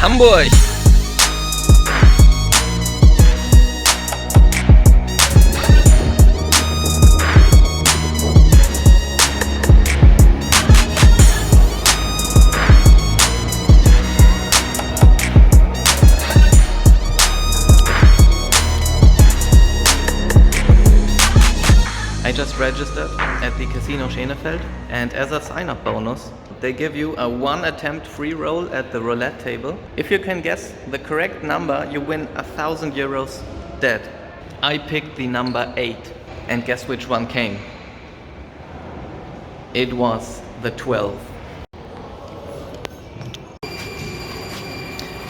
Hamburg. I just registered at the Casino Schenefeld, and as a sign-up bonus, they give you a 1 attempt free roll at the roulette table. If you can guess the correct number, you win 1,000 euros dead. I picked the number 8, and guess which one came? It was the 12.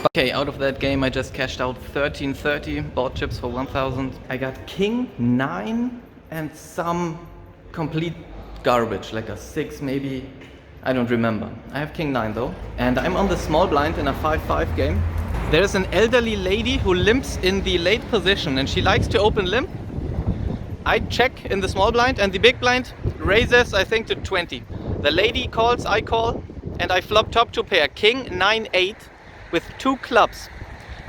Okay, out of that game I just cashed out 1330, bought chips for 1,000. I got king 9 and some complete garbage, like a 6 maybe, I don't remember. I have king 9 though, and I'm on the small blind in a 5-5 game. There's an elderly lady who limps in the late position and she likes to open limp. I check in the small blind and the big blind raises, I think, to 20. The lady calls, I call, and I flop top 2 pair, king 9-8 with 2 clubs.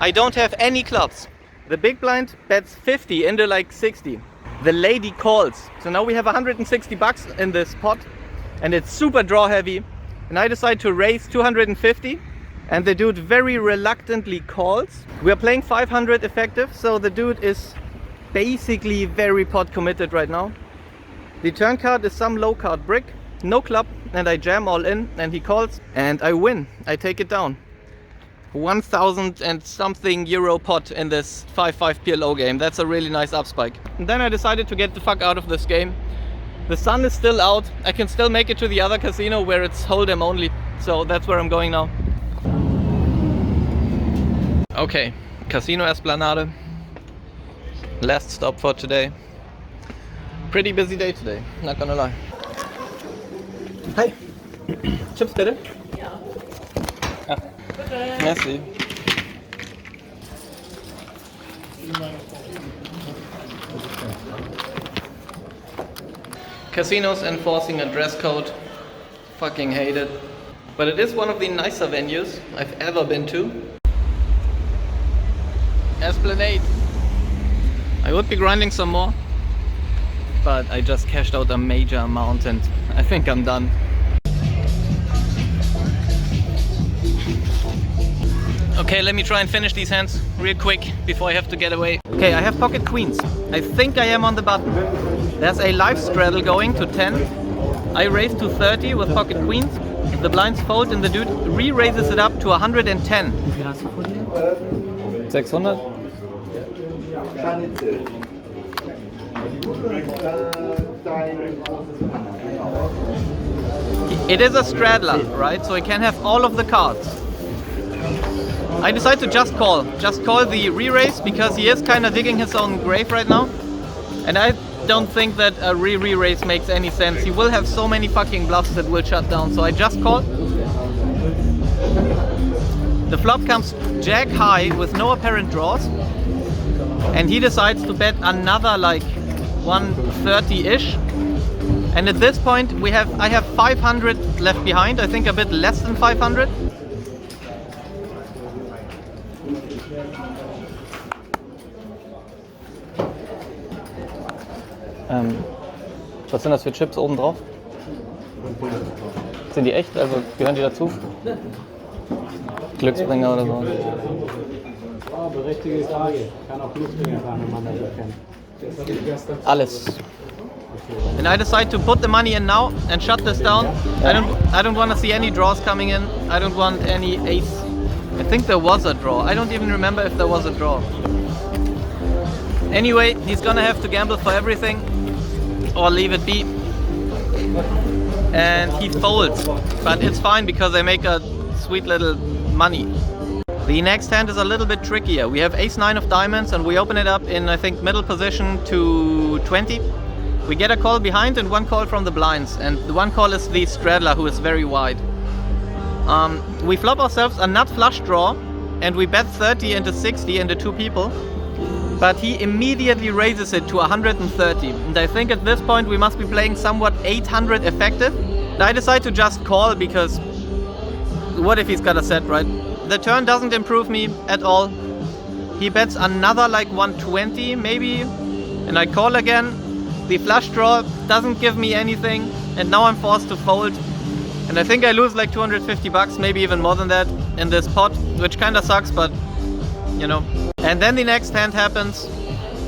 I don't have any clubs. The big blind bets 50 into like 60. The lady calls. So now we have 160 bucks in this pot and it's super draw heavy. And I decide to raise 250 and the dude very reluctantly calls. We are playing 500 effective, so the dude is basically very pot committed right now. The turn card is some low card brick, no club, and I jam all in and he calls and I win. I take it down. 1,000 and something euro pot in this 5-5 PLO game. That's a really nice up spike. And then I decided to get the fuck out of this game. The sun is still out. I can still make it to the other casino where it's hold'em only. So that's where I'm going now. Okay, Casino Esplanade. Last stop for today. Pretty busy day today, not gonna lie. Hi. Chips bitte? Ja. Ah. Merci. Casinos enforcing a dress code. Fucking hate it. But it is one of the nicer venues I've ever been to. Esplanade. I would be grinding some more, but I just cashed out a major amount and I think I'm done. Okay, let me try and finish these hands real quick before I have to get away. Okay, I have pocket queens. I think I am on the button. There's a live straddle going to 10. I raise to 30 with pocket queens. The blinds fold and the dude re-raises it up to 110. 600. It is a straddler, right? So he can have all of the cards. I decide to just call the re-raise because he is kind of digging his own grave right now. And I don't think that a re-raise makes any sense. He will have so many fucking bluffs that will shut down, so I just call. The flop comes jack high with no apparent draws. And he decides to bet another like 130-ish. And at this point I have 500 left behind, I think a bit less than 500. Was sind das für Chips oben drauf? Sind die echt? Also gehören die dazu? Glücksbringer oder so? Oh, berechtigte Frage. Kann auch Glücksbringer sein, wenn man das erkennt. Alles. And I decide to put the money in now and shut this down. I don't want to see any draws coming in. I don't want any ace. I think there was a draw. I don't even remember if there was a draw. Anyway, he's gonna have to gamble for everything or leave it be. And he folds, but it's fine because I make a sweet little money. The next hand is a little bit trickier. We have ace-9 of diamonds and we open it up in, I think, middle position to 20. We get a call behind and one call from the blinds, and the one call is the straddler who is very wide. We flop ourselves a nut flush draw and we bet 30 into 60 into 2 people. But he immediately raises it to 130. And I think at this point we must be playing somewhat 800 effective. And I decide to just call because what if he's got a set, right? the turn doesn't improve me at all. He bets another like 120 maybe, and I call again. The flush draw doesn't give me anything, and now I'm forced to fold. And I think I lose like 250 bucks, maybe even more than that in this pot, which kinda sucks, but you know. And then the next hand happens,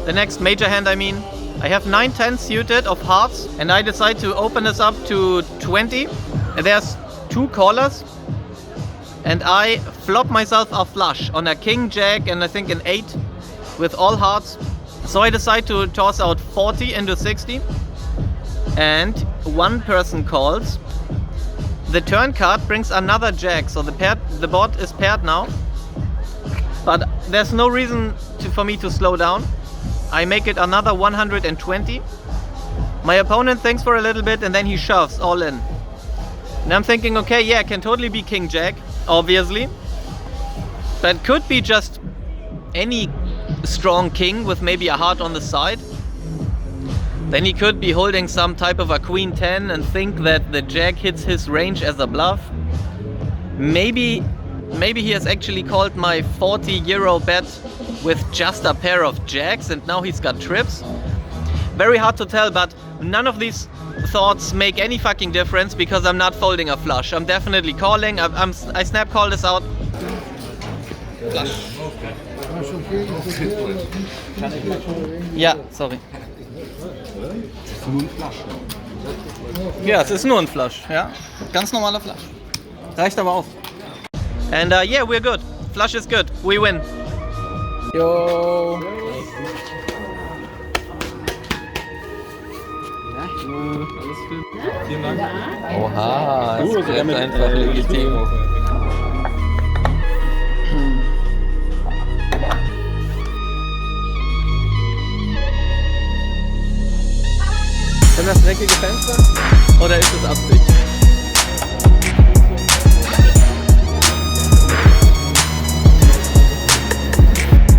the next major hand I mean. I have 9-10 suited of hearts, and I decide to open this up to 20. And there's 2 callers, and I flop myself a flush on a king, jack, and I think an 8 with all hearts. So I decide to toss out 40 into 60, and one person calls. The turn card brings another jack, so the board is paired now. But there's no reason for me to slow down. I make it another 120. My opponent thinks for a little bit, and then he shoves all in. And I'm thinking, okay, yeah, it can totally be king jack, obviously. But could be just any strong king with maybe a heart on the side. Then he could be holding some type of a queen 10 and think that the jack hits his range as a bluff. Maybe he has actually called my 40 euro bet with just a pair of jacks, and now he's got trips. Very hard to tell, but none of these thoughts make any fucking difference because I'm not folding a flush. I'm definitely calling. I snap call this out. Flush. Ja, sorry. Ja, es ist nur ein Flush, ja. Ganz normaler Flush. Reicht aber auch. And yeah, we're good. Flush is good. We win. Yo. Alles gut. Vielen Dank. Oha, das bleibt einfach legitim. Sind das dreckige Fenster? Oder ist es Absicht?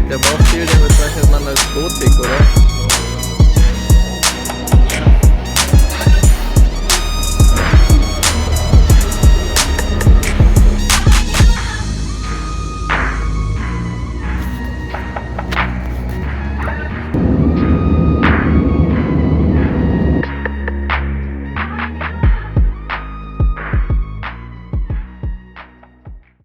Der Bauchstil, den bezeichnet man als gotik, oder?